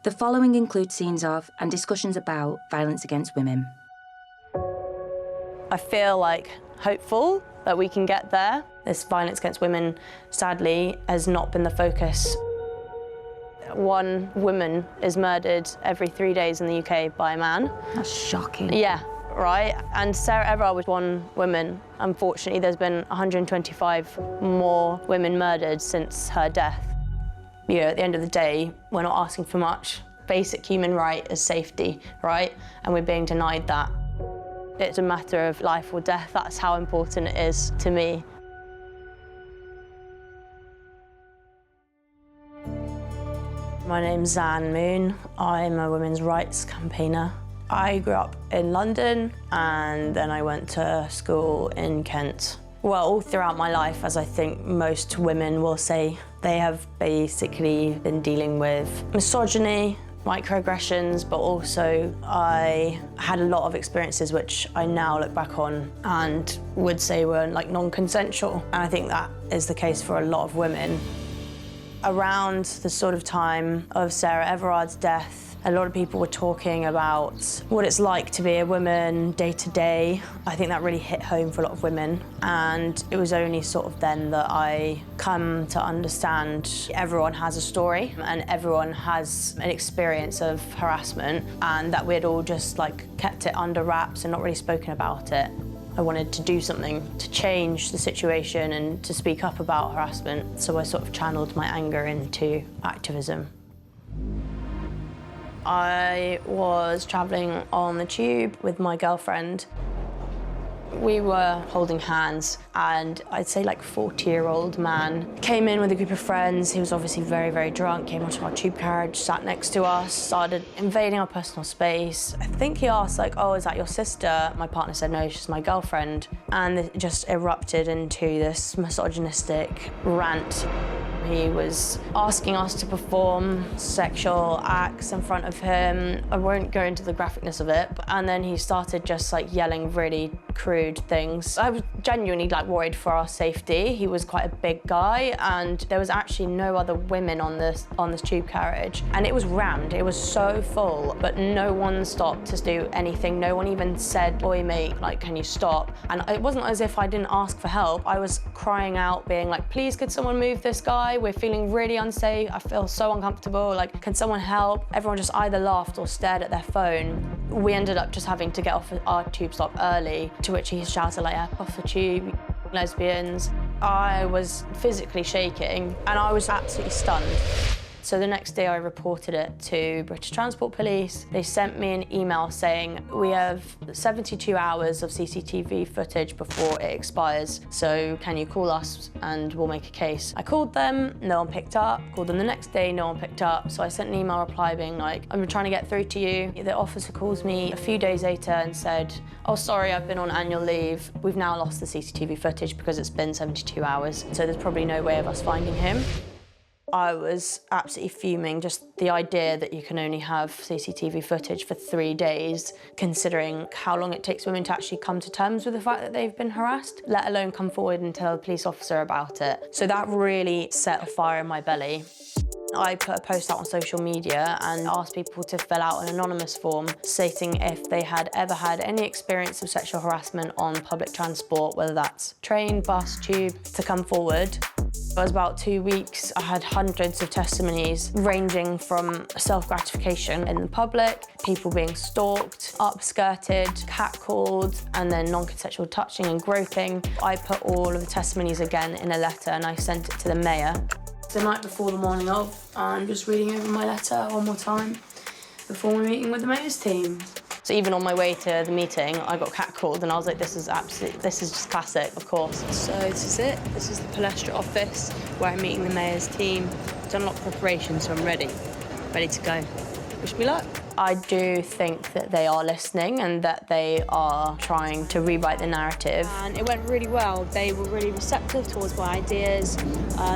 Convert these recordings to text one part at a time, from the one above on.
The following includes scenes of and discussions about violence against women. I feel hopeful that we can get there. This violence against women, sadly, has not been the focus. One woman is murdered every 3 days in the UK by a man. That's shocking. Yeah, right. And Sarah Everard was one woman. Unfortunately, there's been 125 more women murdered since her death. You know, at the end of the day, we're not asking for much. Basic human right is safety, right? And we're being denied that. It's a matter of life or death. That's how important it is to me. My name's Zan Moon. I'm a women's rights campaigner. I grew up in London and then I went to school in Kent. Well, all throughout my life, as I think most women will say, they have basically been dealing with misogyny, microaggressions, but also I had a lot of experiences which I now look back on and would say were non-consensual. And I think that is the case for a lot of women. Around the sort of time of Sarah Everard's death, a lot of people were talking about what it's like to be a woman day to day. I think that really hit home for a lot of women. And it was only sort of then that I come to understand everyone has a story and everyone has an experience of harassment, and that we had all just kept it under wraps and not really spoken about it. I wanted to do something to change the situation and to speak up about harassment, so I sort of channeled my anger into activism. I was travelling on the tube with my girlfriend. We were holding hands and I'd say 40-year-old man came in with a group of friends. He was obviously very, very drunk, came onto our tube carriage, sat next to us, started invading our personal space. I think he asked oh, is that your sister? My partner said, no, she's my girlfriend. And it just erupted into this misogynistic rant. He was asking us to perform sexual acts in front of him. I won't go into the graphicness of it, and then he started just yelling really crude things. I was genuinely worried for our safety. He was quite a big guy, and there was actually no other women on this tube carriage. And it was rammed, it was so full, but no one stopped to do anything. No one even said, "Oi mate, can you stop?" And it wasn't as if I didn't ask for help. I was crying out, being please could someone move this guy? We're feeling really unsafe. I feel so uncomfortable. Can someone help? Everyone just either laughed or stared at their phone. We ended up just having to get off our tube stop early, to which he shouted off the tube, lesbians. I was physically shaking and I was absolutely stunned. So the next day I reported it to British Transport Police. They sent me an email saying, we have 72 hours of CCTV footage before it expires, so can you call us and we'll make a case. I called them, no one picked up. Called them the next day, no one picked up. So I sent an email reply being I'm trying to get through to you. The officer calls me a few days later and said, oh, sorry, I've been on annual leave. We've now lost the CCTV footage because it's been 72 hours, so there's probably no way of us finding him. I was absolutely fuming, just the idea that you can only have CCTV footage for 3 days, considering how long it takes women to actually come to terms with the fact that they've been harassed, let alone come forward and tell a police officer about it. So that really set a fire in my belly. I put a post out on social media and asked people to fill out an anonymous form stating if they had ever had any experience of sexual harassment on public transport, whether that's train, bus, tube, to come forward. It was about 2 weeks. I had hundreds of testimonies ranging from self-gratification in the public, people being stalked, upskirted, catcalled, and then non-consensual touching and groping. I put all of the testimonies again in a letter and I sent it to the mayor. The night before the morning of, I'm just reading over my letter one more time before my meeting with the mayor's team. So even on my way to the meeting, I got catcalled and I was this is just classic, of course. So this is it. This is the Palestra office where I'm meeting the mayor's team. I've done a lot of preparation, so I'm ready to go. Wish me luck. I do think that they are listening and that they are trying to rewrite the narrative. And it went really well. They were really receptive towards my ideas.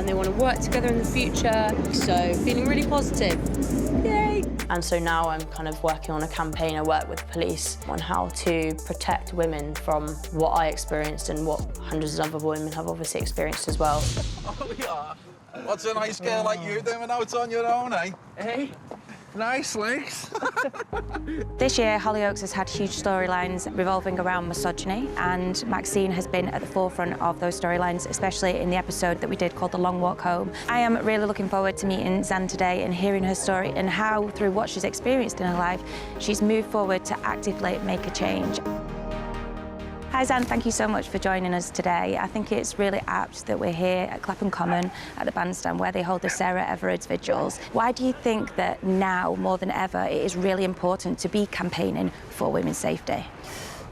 They want to work together in the future, so feeling really positive. Yay! And so now I'm kind of working on a campaign. I work with police on how to protect women from what I experienced and what hundreds of other women have obviously experienced as well. Oh, yeah. What's a nice girl like you doing out on your own, eh? Hey? Nice legs. This year, Hollyoaks has had huge storylines revolving around misogyny, and Maxine has been at the forefront of those storylines, especially in the episode that we did called The Long Walk Home. I am really looking forward to meeting Zan today and hearing her story and how, through what she's experienced in her life, she's moved forward to actively make a change. Hi Zan, thank you so much for joining us today. I think it's really apt that we're here at Clapham Common at the bandstand where they hold the Sarah Everard's vigils. Why do you think that now, more than ever, it is really important to be campaigning for women's safety?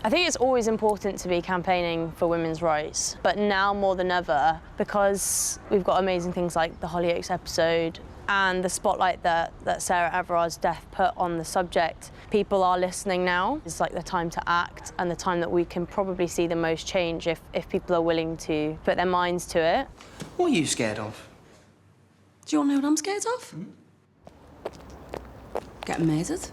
I think it's always important to be campaigning for women's rights, but now more than ever, because we've got amazing things like the Hollyoaks episode and the spotlight that Sarah Everard's death put on the subject, people are listening now. It's like the time to act and the time that we can probably see the most change if people are willing to put their minds to it. What are you scared of? Do you want to know what I'm scared of? Getting murdered.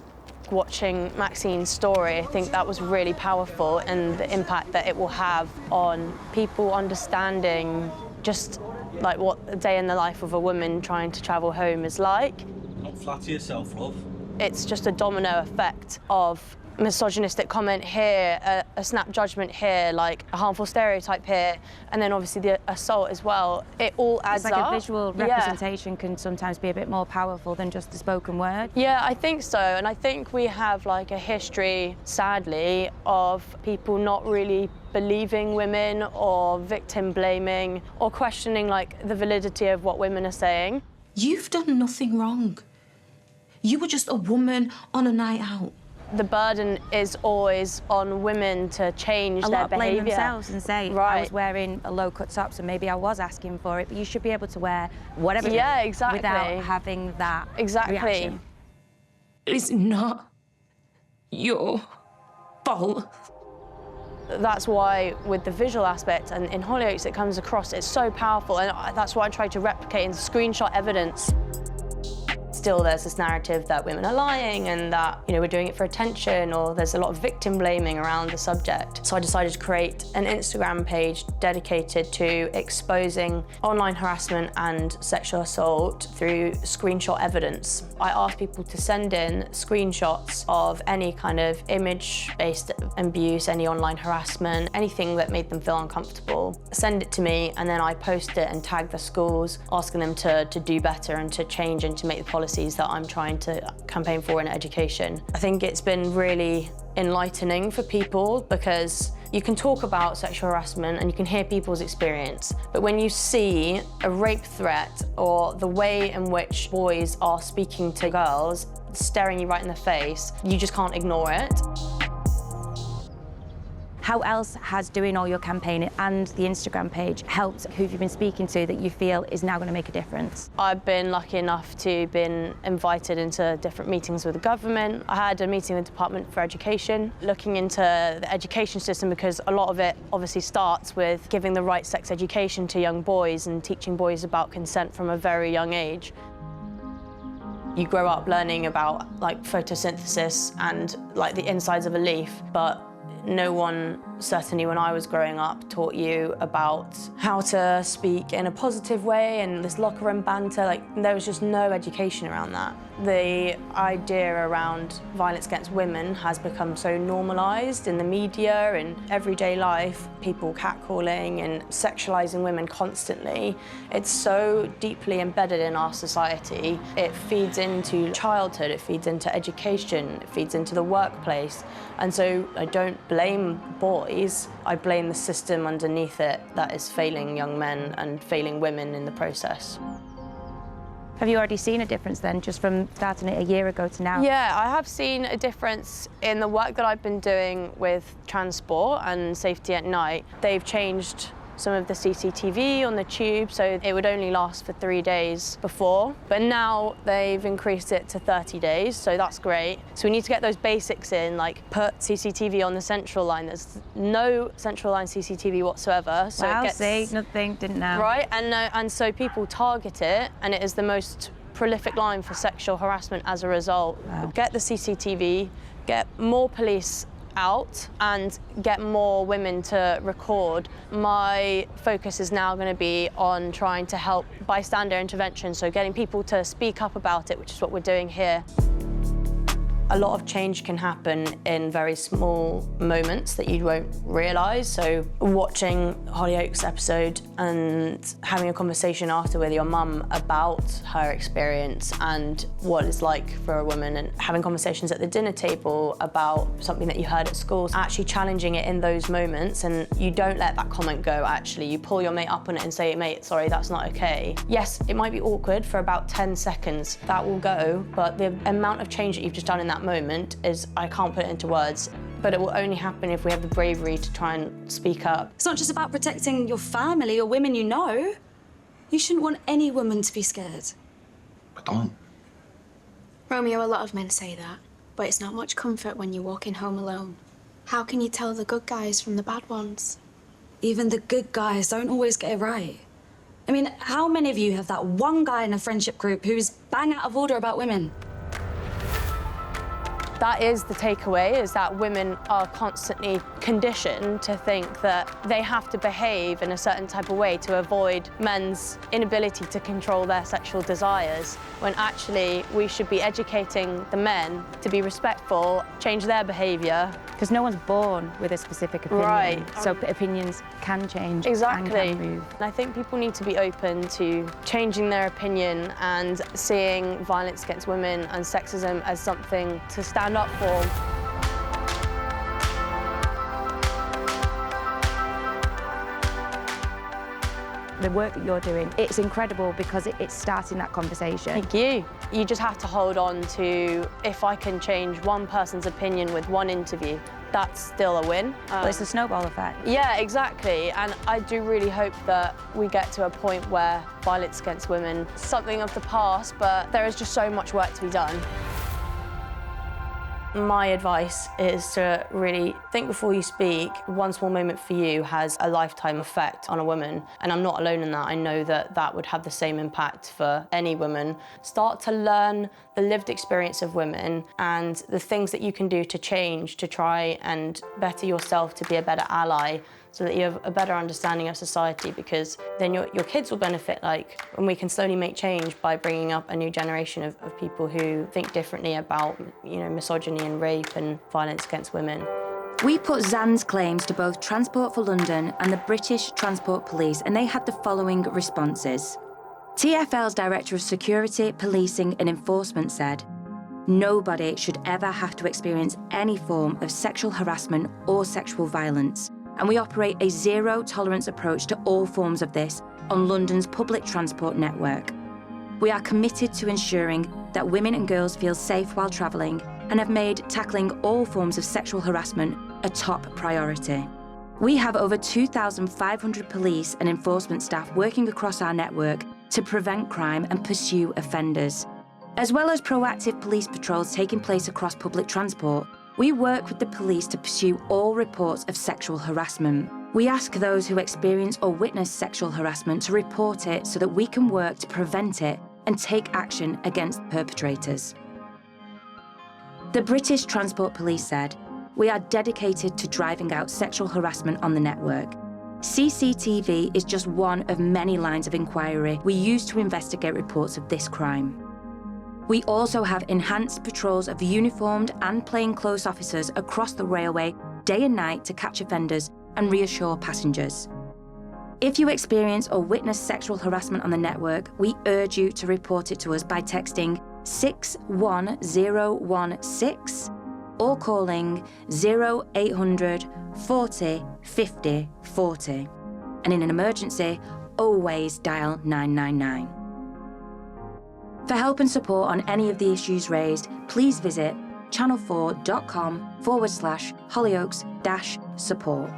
Watching Maxine's story, I think that was really powerful, and the impact that it will have on people understanding just like what a day in the life of a woman trying to travel home is like. Not flatter yourself, love. It's just a domino effect of misogynistic comment here, a snap judgment here, like a harmful stereotype here, and then obviously the assault as well. It all adds up. It's like a visual representation can sometimes be a bit more powerful than just the spoken word. Yeah, I think so, and I think we have like a history, sadly, of people not really believing women or victim blaming or questioning like the validity of what women are saying. You've done nothing wrong. You were just a woman on a night out. The burden is always on women to change a their lot blame behaviour. themselves and say, I was wearing a low-cut top, so maybe I was asking for it, but you should be able to wear whatever exactly. without having that reaction. It's not your fault. That's why with the visual aspect and in Hollyoaks it comes across, it's so powerful, and that's what I try to replicate in screenshot evidence. Still there's this narrative that women are lying and that, you know, we're doing it for attention, or there's a lot of victim blaming around the subject. So I decided to create an Instagram page dedicated to exposing online harassment and sexual assault through screenshot evidence. I asked people to send in screenshots of any kind of image-based abuse, any online harassment, anything that made them feel uncomfortable. Send it to me, and then I post it and tag the schools, asking them to do better and to change and to make the policies that I'm trying to campaign for in education. I think it's been really enlightening for people because you can talk about sexual harassment and you can hear people's experience, but when you see a rape threat or the way in which boys are speaking to girls, staring you right in the face, you just can't ignore it. How else has doing all your campaigning and the Instagram page helped who you've been speaking to that you feel is now going to make a difference? I've been lucky enough to been invited into different meetings with the government. I had a meeting with the Department for Education, looking into the education system, because a lot of it obviously starts with giving the right sex education to young boys and teaching boys about consent from a very young age. You grow up learning about like photosynthesis and like the insides of a leaf, but no one, certainly when I was growing up, taught you about how to speak in a positive way and this locker room banter. Like, there was just no education around that. The idea around violence against women has become so normalised in the media and everyday life, people catcalling and sexualising women constantly. It's so deeply embedded in our society. It feeds into childhood, it feeds into education, it feeds into the workplace. And so I don't blame boys, I blame the system underneath it that is failing young men and failing women in the process. Have you already seen a difference then, just from starting it a year ago to now? Yeah, I have seen a difference in the work that I've been doing with transport and safety at night. They've changed some of the CCTV on the tube, so it would only last for 3 days before. But now they've increased it to 30 days, so that's great. So we need to get those basics in, like put CCTV on the central line. There's no central line CCTV whatsoever. So wow, it gets, see, nothing, didn't know. Right, and so people target it, and it is the most prolific line for sexual harassment as a result. Wow. Get the CCTV, get more police out and get more women to record. My focus is now going to be on trying to help bystander intervention, so getting people to speak up about it, which is what we're doing here. A lot of change can happen in very small moments that you won't realise. So watching Hollyoaks episode and having a conversation after with your mum about her experience and what it's like for a woman, and having conversations at the dinner table about something that you heard at school, actually challenging it in those moments, and you don't let that comment go, actually. You pull your mate up on it and say, mate, sorry, that's not okay. Yes, it might be awkward for about 10 seconds. That will go, but the amount of change that you've just done in that moment is, I can't put it into words, but it will only happen if we have the bravery to try and speak up. It's not just about protecting your family or women you know. You shouldn't want any woman to be scared. I don't. Romeo, a lot of men say that, but it's not much comfort when you're walking home alone. How can you tell the good guys from the bad ones? Even the good guys don't always get it right. I mean, how many of you have that one guy in a friendship group who's bang out of order about women? That is the takeaway, is that women are constantly conditioned to think that they have to behave in a certain type of way to avoid men's inability to control their sexual desires, when actually we should be educating the men to be respectful, change their behaviour. Because no one's born with a specific opinion. Right. So opinions can change. Exactly. And can move. I think people need to be open to changing their opinion and seeing violence against women and sexism as something to stand up for. The work that you're doing, it's incredible because it's starting that conversation. Thank you. You just have to hold on to, if I can change one person's opinion with one interview, that's still a win. Well, it's a snowball effect. Yeah, exactly. And I do really hope that we get to a point where violence against women is something of the past, but there is just so much work to be done. My advice is to really think before you speak. One small moment for you has a lifetime effect on a woman, and I'm not alone in that. I know that that would have the same impact for any woman. Start to learn the lived experience of women and the things that you can do to change, to try and better yourself, to be a better ally, so that you have a better understanding of society, because then your kids will benefit, and we can slowly make change by bringing up a new generation of people who think differently about, misogyny and rape and violence against women. We put Zan's claims to both Transport for London and the British Transport Police, and they had the following responses. TfL's Director of Security, Policing and Enforcement said, "Nobody should ever have to experience any form of sexual harassment or sexual violence, and we operate a zero-tolerance approach to all forms of this on London's public transport network. We are committed to ensuring that women and girls feel safe while travelling and have made tackling all forms of sexual harassment a top priority. We have over 2,500 police and enforcement staff working across our network to prevent crime and pursue offenders. As well as proactive police patrols taking place across public transport, we work with the police to pursue all reports of sexual harassment. We ask those who experience or witness sexual harassment to report it so that we can work to prevent it and take action against perpetrators." The British Transport Police said, "We are dedicated to driving out sexual harassment on the network. CCTV is just one of many lines of inquiry we use to investigate reports of this crime. We also have enhanced patrols of uniformed and plainclothes officers across the railway day and night to catch offenders and reassure passengers. If you experience or witness sexual harassment on the network, we urge you to report it to us by texting 61016 or calling 0800 40 50 40. And in an emergency, always dial 999. For help and support on any of the issues raised, please visit channel4.com/Hollyoaks-support.